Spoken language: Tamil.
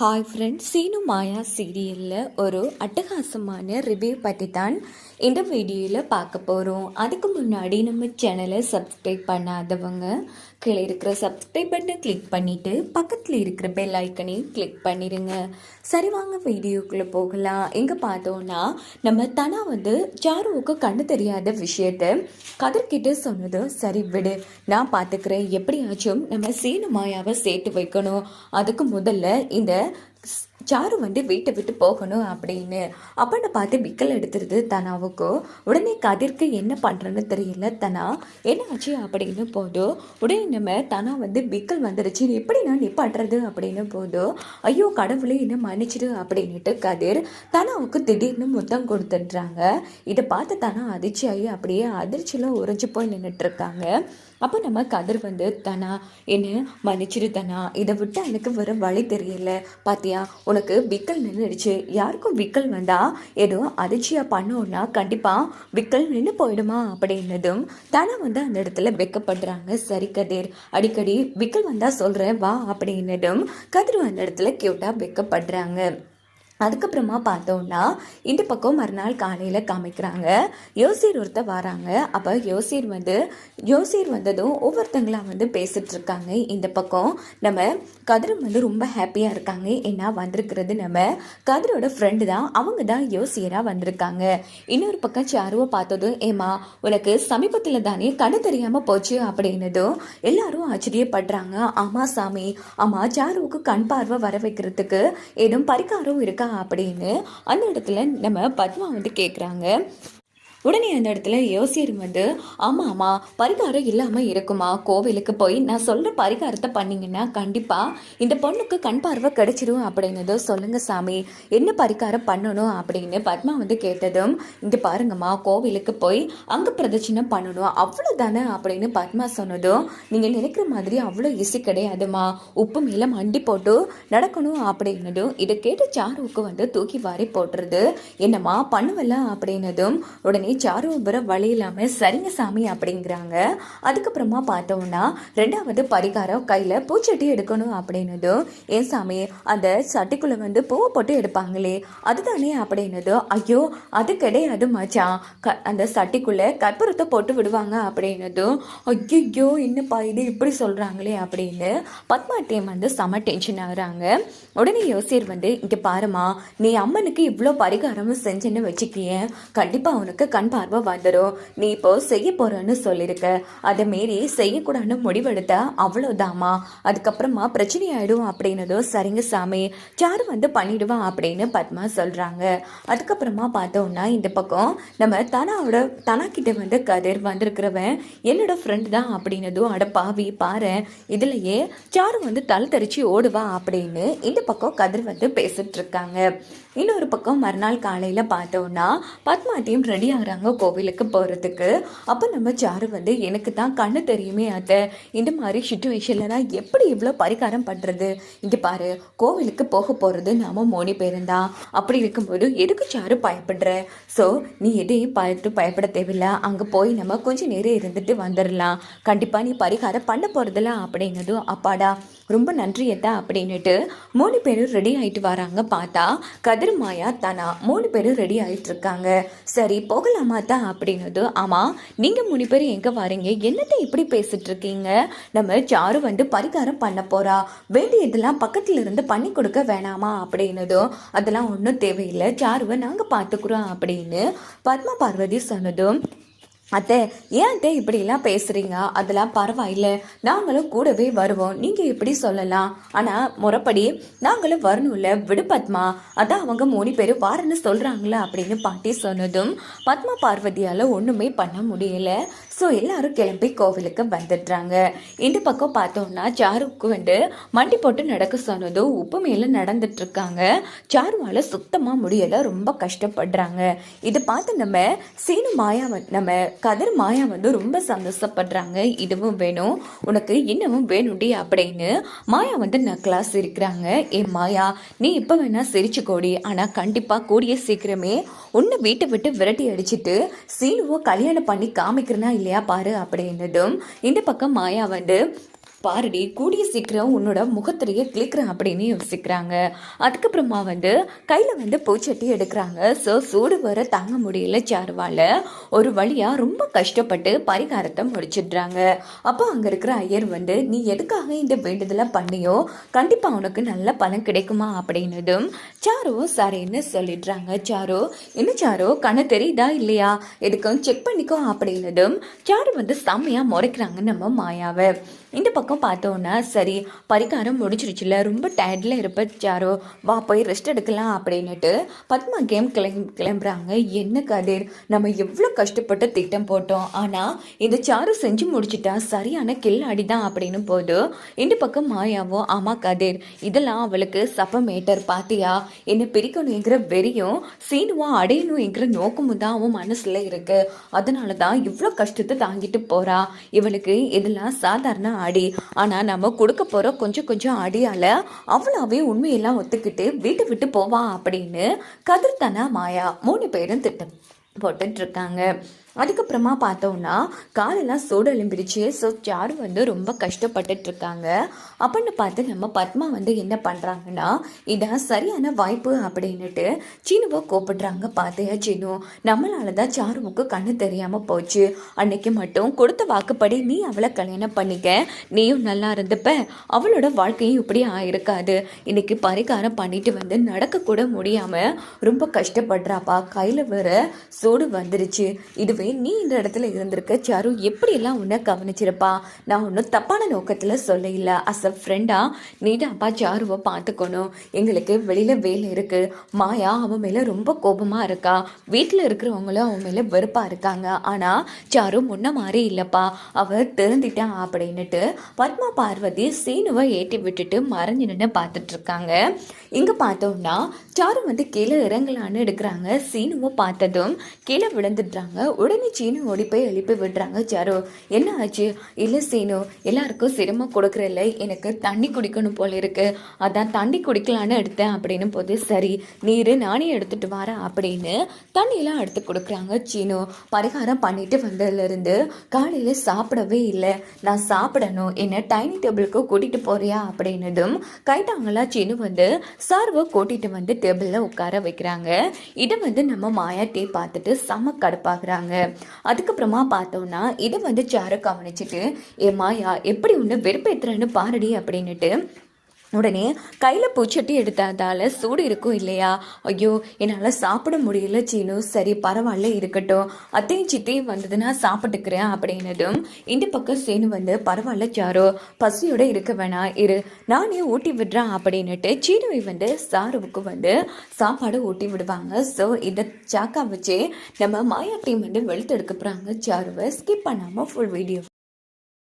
ஹாய் ஃப்ரெண்ட்ஸ், சீனு மாயா சீரியலில் ஒரு அட்டகாசமான ரிவ்யூ பற்றி தான் இந்த வீடியோவில் பார்க்க போகிறோம். அதுக்கு முன்னாடி நம்ம சேனலை சப்ஸ்கிரைப் பண்ணாதவங்க கீழே இருக்கிற சப்ஸ்கிரைப் பட்டனை கிளிக் பண்ணிவிட்டு பக்கத்தில் இருக்கிற பெல் ஐக்கனையும் கிளிக் பண்ணிடுங்க. சரி, வாங்க வீடியோக்குள்ளே போகலாம். எங்கே பார்த்தோன்னா நம்ம தனா சாருவுக்கு கண்ணு தெரியாத விஷயத்த கதிர்கிட்ட சொன்னது, சரி விடு நான் பார்த்துக்கிறேன், எப்படியாச்சும் நம்ம சீனு மாயாவை சேர்த்து வைக்கணும், அதுக்கு முதல்ல இந்த சாரு வீட்டை விட்டு போகணும் அப்படின்னு அப்பன்னு பார்த்து விக்கல் எடுத்துருது தனாவுக்கு. உடனே கதிர்க்கு என்ன பண்ணுறன்னு தெரியல. தனா என்ன ஆச்சு அப்படின்னு போதும். உடனே நம்ம தனா விக்கல் வந்துடுச்சு, எப்படி நான் நிப்பாட்டுறது அப்படின்னு போதும். ஐயோ கடவுளே என்ன மன்னிச்சிடு அப்படின்னுட்டு கதிர் தனாவுக்கு திடீர்னு முத்தம் கொடுத்துட்றாங்க. இதை பார்த்து தனா அதிர்ச்சியாகி அப்படியே அதிர்ச்சியில் உறைஞ்சி போய் நின்றுட்டு இருக்காங்க. அப்போ நம்ம கதிர் தனா என்ன மன்னிச்சிடு தனா, இதை விட்டு எனக்கு வேறு வழி தெரியல, பாத்தியா உனக்கு விக்கல் நின்றுடுச்சு, யாருக்கும் விக்கல் வந்தால் ஏதோ அதிர்ச்சியாக பண்ணோன்னா கண்டிப்பாக விக்கல் நின்று போயிடுமா அப்படின்னதும் தனா அந்த இடத்துல வெக்கப்படுறாங்க. சரி கதிர், அடிக்கடி விக்கல் வந்தால் சொல்கிறேன் வா அப்படின்னதும் கதிர் அந்த இடத்துல க்யூட்டாக வெக்கப்படுறாங்க. அதுக்கப்புறமா பார்த்தோன்னா இந்த பக்கம் மறுநாள் காலையில் காமிக்கிறாங்க. யோசிர் ஒருத்தர் வராங்க. அப்போ யோசிர் வந்ததும் ஒவ்வொருத்தங்களாக பேசிகிட்டு இருக்காங்க. இந்த பக்கம் நம்ம கதிரும் ரொம்ப ஹாப்பியாக இருக்காங்க. ஏன்னா வந்திருக்கிறது நம்ம கதிரோட ஃப்ரெண்டு தான், அவங்க தான் யோசியராக வந்திருக்காங்க. இன்னொரு பக்கம் சாருவை பார்த்ததும், ஏமா உனக்கு சமீபத்தில் தானே கண்ணு தெரியாமல் போச்சு அப்படின்னதும் எல்லாரும் ஆச்சரியப்படுறாங்க. ஆமாம் சாமி, ஆமாம் சாருவுக்கு கண் பார்வை வர வைக்கிறதுக்கு ஏதும் பரிகாரம் இருக்கா அப்படின்னு அந்த இடத்துல நம்ம பத்மா கேட்குறாங்க. உடனே அந்த இடத்துல யோசியர் ஆமாம் பரிகாரம் இல்லாமல் இருக்குமா, கோவிலுக்கு போய் நான் சொல்கிற பரிகாரத்தை பண்ணிங்கன்னா கண்டிப்பாக இந்த பொண்ணுக்கு கண் பார்வை கிடைச்சிடும் அப்படின்னது. சொல்லுங்கள் சாமி, என்ன பரிகாரம் பண்ணணும் அப்படின்னு பத்மா கேட்டதும், இங்கே பாருங்கம்மா, கோவிலுக்கு போய் அங்கே பிரதட்சணம் பண்ணணும் அவ்வளோதானே அப்படின்னு பத்மா சொன்னதும், நீங்கள் நினைக்கிற மாதிரி அவ்வளோ ஈஸி கிடையாதுமா, உப்பு மேலே மண்டி போட்டு நடக்கணும் அப்படின்னதும் இதை கேட்டு சாருவுக்கு தூக்கி வாரி போட்டுருது. என்னம்மா பண்ணுவல அப்படின்னதும் உடனே சாரு வழி இல்லாமல் சரிங்க சாமி அப்படிங்கிறாங்க. அதுக்கப்புறமா பார்த்தோம்னா ரெண்டாவது பரிகாரம் கையில் பூச்சட்டி எடுக்கணும் அப்படின்னதும், ஏன் சாமி அந்த சட்டிக்குள்ளே பூவை போட்டு எடுப்பாங்களே அதுதானே அப்படின்னதும், ஐயோ அது கிடையாது மச்சான், அந்த சட்டிக்குள்ளே கற்பூரத்தை போட்டு விடுவாங்க அப்படின்னதும், ஐயோ என்னப்பா இது இப்படி சொல்கிறாங்களே அப்படின்னு பத்மாட்டியம் செம டென்ஷன் ஆகுறாங்க. உடனே யோசிர் இங்கே பாருமா, நீ அம்மனுக்கு இவ்வளோ பரிகாரமும் செஞ்சுன்னு வச்சுக்கிய, கண்டிப்பாக உனக்கு கண் பார்வை வந்துடும், நீ இப்போ செய்ய போறன்னு சொல்லியிருக்க, அதை மீறி செய்யக்கூடாதுன்னு முடிவெடுத்த அவ்வளோதாமா, அதுக்கப்புறமா பிரச்சனை ஆயிடும் அப்படின்னதும், சரிங்க சாமி சாரு பண்ணிடுவான் அப்படின்னு பத்மா சொல்றாங்க. அதுக்கப்புறமா பார்த்தோம்னா இந்த பக்கம் நம்ம தனா கிட்ட கதிர் வந்திருக்கிறவன் என்னோட ஃப்ரெண்ட் தான் அப்படின்னதும், அட பாவி பாரு இதுலயே சாரு தலை தெரிச்சு ஓடுவா அப்படின்னு இந்த பக்கம் கதிர் பேசிட்டு இருக்காங்க. இன்னொரு பக்கம் மறுநாள் காலையில் பார்த்தோன்னா பத்மாட்டியும் ரெடி ஆகுறாங்க கோவிலுக்கு போகிறதுக்கு. அப்போ நம்ம சாரு எனக்கு தான் கண்ணு தெரியுமே அத்தை, இந்த மாதிரி சுச்சுவேஷனில் நான் எப்படி இவ்வளோ பரிகாரம் பண்ணுறது, இங்கே பாரு கோவிலுக்கு போக போகிறது நாம் 3 பேரும் தான், அப்படி இருக்கும்போது எதுக்கு சாரு பயப்படுற, ஸோ நீ எதையும் பயப்பட தேவையில்லை, அங்கே போய் நம்ம கொஞ்சம் நேரம் இருந்துட்டு வந்துடலாம், கண்டிப்பாக நீ பரிகாரம் பண்ண போகிறதில்ல அப்படின்னதும், அப்பாடா ரொம்ப நன்றியத்தா அப்படின்னுட்டு 3 பேரும் ரெடி ஆகிட்டு வராங்க. பார்த்தா கதிர் மாயா தனா 3 பேரும் ரெடி ஆகிட்டு இருக்காங்க. சரி போகலாமா தான் அப்படின்னது, ஆமாம் நீங்கள் 3 பேரும் எங்கே வரீங்க, என்னத்தை இப்படி பேசிட்டு இருக்கீங்க, நம்ம சாரு பரிகாரம் பண்ண போறா, வேண்டியதெல்லாம் பக்கத்துல இருந்து பண்ணி கொடுக்க வேணாமா அப்படின்னதும், அதெல்லாம் ஒன்றும் தேவையில்லை, சாருவை நாங்கள் பார்த்துக்குறோம் அப்படின்னு பத்மா பார்வதி சொன்னதும், அத்தை ஏன் அத்தை இப்படிலாம் பேசுகிறீங்க, அதெல்லாம் பரவாயில்ல, நாங்களும் கூடவே வருவோம், நீங்கள் எப்படி சொல்லலாம், ஆனால் முறைப்படி நாங்களும் வரணும்ல, விடு பத்மா, அதான் அவங்க 3 பேரும் வாரன்னு சொல்கிறாங்களா அப்படின்னு பாட்டி சொன்னதும் பத்மா பார்வதியால் ஒன்றுமே பண்ண முடியலை. ஸோ எல்லாரும் கிளம்பி கோவிலுக்கு வந்துடுறாங்க. இந்த பக்கம் பார்த்தோம்னா சாருக்கு மண்டி போட்டு நடக்க சொன்னதும் உப்பு மேலே நடந்துட்டுருக்காங்க. சாருவால் சுத்தமாக முடியலை, ரொம்ப கஷ்டப்படுறாங்க. இதை பார்த்து நம்ம சீனு மாயா நம்ம கதிர் மாயா ரொம்ப சந்தோஷப்படுறாங்க. இதுவும் வேணும் உனக்கு, இன்னமும் வேணும்டி அப்படின்னு மாயா நக்கலாக சிரிக்கிறாங்க. ஏ மாயா, நீ இப்போ வேணா சிரிச்சுக்கோடி, ஆனால் கண்டிப்பாக கூடிய சீக்கிரமே உன்னை வீட்டை விட்டு விரட்டி அடிச்சுட்டு சீனுவோ கல்யாணம் பண்ணி காமிக்கிறனா இல்லையா பாரு அப்படின்னதும் இந்த பக்கம் மாயா பாருடி கூடிய சீக்கிரம் உன்னோட முகத்திலேயே கிளிக்கிறேன் அப்படின்னு யோசிக்கிறாங்க. அதுக்கப்புறமா வந்து கையில் வந்து பூச்சட்டி எடுக்கிறாங்க. ஸோ சூடு வர தாங்க முடியல சாருவால் ஒரு வழியாக ரொம்ப கஷ்டப்பட்டு பரிகாரத்தை முடிச்சிடுறாங்க. அப்போ அங்கே இருக்கிற ஐயர் வந்து நீ எதுக்காக இந்த வேண்டுதலை பண்ணியோ கண்டிப்பாக உனக்கு நல்ல பலன் கிடைக்குமா அப்படின்னதும் சாருவும் சரின்னு சொல்லிடுறாங்க. சாரு என்ன சாரு கண்ணு தெரியுதா இல்லையா எதுக்கும் செக் பண்ணிக்கோ அப்படின்னதும் சாரு வந்து செம்மையாக முறைக்கிறாங்க நம்ம மாயாவை. இந்த பக்கம் பார்த்தோன்னா சரி பரிகாரம் முடிச்சிருச்சுல ரொம்ப டயர்டில் இருப்ப சாரு வா போய் ரெஸ்ட் எடுக்கலாம் அப்படின்னுட்டு பத்மா கேம் கிளம்புறாங்க. என்ன கதிர் நம்ம எவ்வளோ கஷ்டப்பட்டு திட்டம் போட்டோம் ஆனால் இந்த சாரு செஞ்சு முடிச்சிட்டா சரியான கில்லாடி தான் அப்படின்னு போது இந்த பக்கம் மாயாவோ ஆமாம் கதிர் இதெல்லாம் அவளுக்கு சப்பமேட்டர் பாத்தியா என்ன பிரிக்கணுங்கிற வெறியும் சீனுவா அடையணுங்கிற நோக்கமும் தான் அவன் மனசுல இருக்கு. அதனால தான் இவ்வளோ கஷ்டத்தை தாங்கிட்டு போறா. இவளுக்கு இதெல்லாம் சாதாரண அடி ஆனா நம்ம கொடுக்க போற கொஞ்சம் கொஞ்சம் அடியால அவ்வளவே உண்மையெல்லாம் ஒத்துக்கிட்டு வீட்டை விட்டு போவா அப்படின்னு கதிர் தானா மாயா 3 பேரும் திட்டம் போட்டுட்டு இருக்காங்க. அதுக்கப்புறமா பார்த்தோம்னா காலெல்லாம் சூடு எழும்பிடுச்சு. ஸோ சாரு வந்து ரொம்ப கஷ்டப்பட்டுட்டு இருக்காங்க. அப்படின்னு பார்த்து நம்ம பத்மா வந்து என்ன பண்ணுறாங்கன்னா இதான் சரியான வாய்ப்பு அப்படின்னுட்டு சீனுவை கூப்பிடுறாங்க. பார்த்தியா சீனு நம்மளால தான் சாருவுக்கு கண்ணு தெரியாமல் போச்சு. அன்னைக்கு மட்டும் கொடுத்த வாக்குப்படி நீ அவளை கல்யாணம் பண்ணிக்க நீயும் நல்லா இருந்தப்ப அவளோட வாழ்க்கையும் இப்படி ஆயிருக்காது. இன்னைக்கு பரிகாரம் பண்ணிட்டு வந்து நடக்கக்கூட முடியாமல் ரொம்ப கஷ்டப்படுறாப்பா. கையில் வர சூடு வந்துருச்சு. இதுவே நீ இந்த இடத்துல இருந்திருக்க சாரு எப்படியெல்லாம் உன்னை கவனிச்சிருப்பா. நான் ஒன்றும் தப்பான நோக்கத்தில் சொல்ல இல்லை. அஸ் அ ஃப்ரெண்டா நீ தான்ப்பா சாருவை பார்த்துக்கணும். எங்களுக்கு வெளியில் வேலை இருக்குது. மாயா அவன் மேலே ரொம்ப கோபமாக இருக்கா. வீட்டில் இருக்கிறவங்களும் அவன் மேலே வெறுப்பாக இருக்காங்க. ஆனால் சாரு முன்ன மாதிரி இல்லைப்பா அவள் திறந்துட்டான் அப்படின்னுட்டு பத்மா பார்வதி சீனுவை ஏற்றி விட்டுட்டு மறைஞ்சு நின்று பார்த்துட்ருக்காங்க. இங்கே பார்த்தோம்னா சாரு வந்து கீழே இறங்கலான்னு எடுக்கிறாங்க. சீனுவை பார்த்ததும் கீழே விழுந்துடுறாங்க. உடனே சீனு ஓடி போய் எழுப்பி விடுறாங்க. சாரு என்ன ஆச்சு? இல்லை சீனு எல்லாருக்கும் சிரமம் கொடுக்குறல்ல எனக்கு தண்ணி குடிக்கணும் போல இருக்கு அதான் தண்ணி குடிக்கலான்னு எடுத்தேன் அப்படின்னு போது சரி நீர் நானே எடுத்துட்டு வரேன் அப்படின்னு தண்ணியெல்லாம் எடுத்து கொடுக்குறாங்க. சீனு பரிகாரம் பண்ணிட்டு வந்ததுலேருந்து காலையில் சாப்பிடவே இல்லை. நான் சாப்பிடணும் என்ன டைனிங் டேபிளுக்கு கூட்டிகிட்டு போறியா அப்படின்னதும் கைட்டாங்களா சீனு வந்து சார்வை கூட்டிகிட்டு வந்து டேபிளில் உட்கார வைக்கிறாங்க. இதை வந்து நம்ம மாயா டீ பார்த்துட்டு செம கடுப்பாகிறாங்க. அதுக்கப்புறமா பார்த்தோம்னா இதை வந்து சாரு கவனிச்சுட்டு ஏ மாயா எப்படி ஒன்று வெறுப்பேற்றுறேன்னு பாருடி அப்படின்னுட்டு உடனே கையில் பூச்சட்டி எடுத்ததால் சூடு இருக்கும் இல்லையா. ஐயோ என்னால் சாப்பிட முடியல சீனு. சரி பரவாயில்ல இருக்கட்டும் அத்தையும் சித்தையும் வந்ததுன்னா சாப்பிட்டுக்கிறேன் அப்படின்னதும் இந்த பக்கம் சீனு வந்து பரவாயில்ல சாரு பசியோடு இருக்க வேணாம் இரு நானே ஊட்டி விடுறேன் அப்படின்னுட்டு சீனுவை வந்து சாருவுக்கு வந்து சாப்பாடு ஊட்டி விடுவாங்க. ஸோ இதை சாக்கா வச்சு நம்ம மாயா டீம் வந்து வெளுத்து எடுக்க போகிறாங்க. சாருவை ஸ்கிப் பண்ணாமல் ஃபுல் வீடியோ